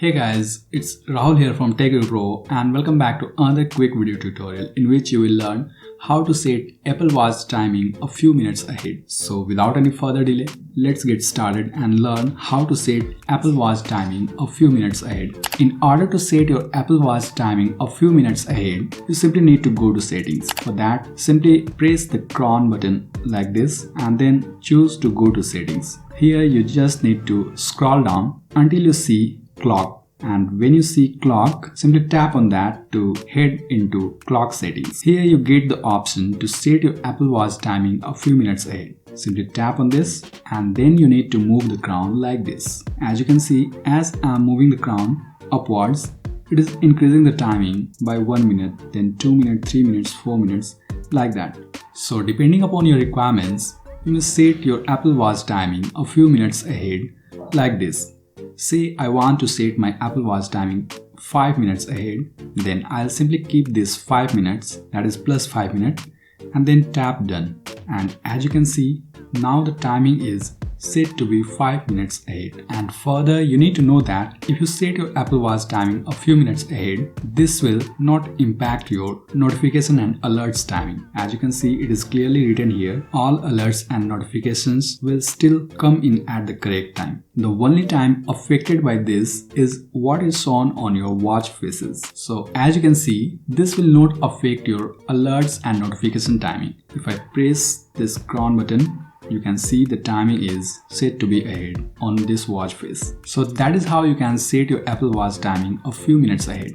Hey guys, it's Rahul here from TechReviewPro and welcome back to another quick video tutorial in which you will learn how to set Apple Watch timing a few minutes ahead. So without any further delay, let's get started and learn how to set Apple Watch timing a few minutes ahead. In order to set your Apple Watch timing a few minutes ahead, you simply need to go to settings. For that, simply press the crown button like this and then choose to go to settings. Here you just need to scroll down until you see clock, and when you see clock, simply tap on that to head into clock settings. Here you get the option to set your Apple Watch timing a few minutes ahead. Simply tap on this and then you need to move the crown like this. As you can see, as I am moving the crown upwards, it is increasing the timing by 1 minute, then 2 minutes, 3 minutes, 4 minutes, like that. So depending upon your requirements, you may set your Apple Watch timing a few minutes ahead like this. Say I want to set my Apple Watch timing 5 minutes ahead, then I'll simply keep this 5 minutes, that is plus 5 minutes, and then tap done. And as you can see, now the timing is set to be 5 minutes ahead. And further, you need to know that if you set your Apple Watch timing a few minutes ahead, this will not impact your notification and alerts timing. As you can see, it is clearly written here, all alerts and notifications will still come in at the correct time. The only time affected by this is what is shown on your watch faces. So as you can see, this will not affect your alerts and notification timing. If I press this crown button, you can see the timing is set to be ahead on this watch face. So that is how you can set your Apple Watch timing a few minutes ahead.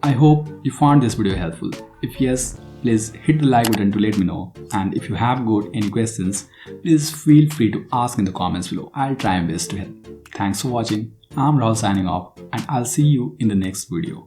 I hope you found this video helpful. If yes, please hit the like button to let me know. And if you have got any questions, please feel free to ask in the comments below. I'll try my best to help. Thanks for watching. I'm Rahul signing off and I'll see you in the next video.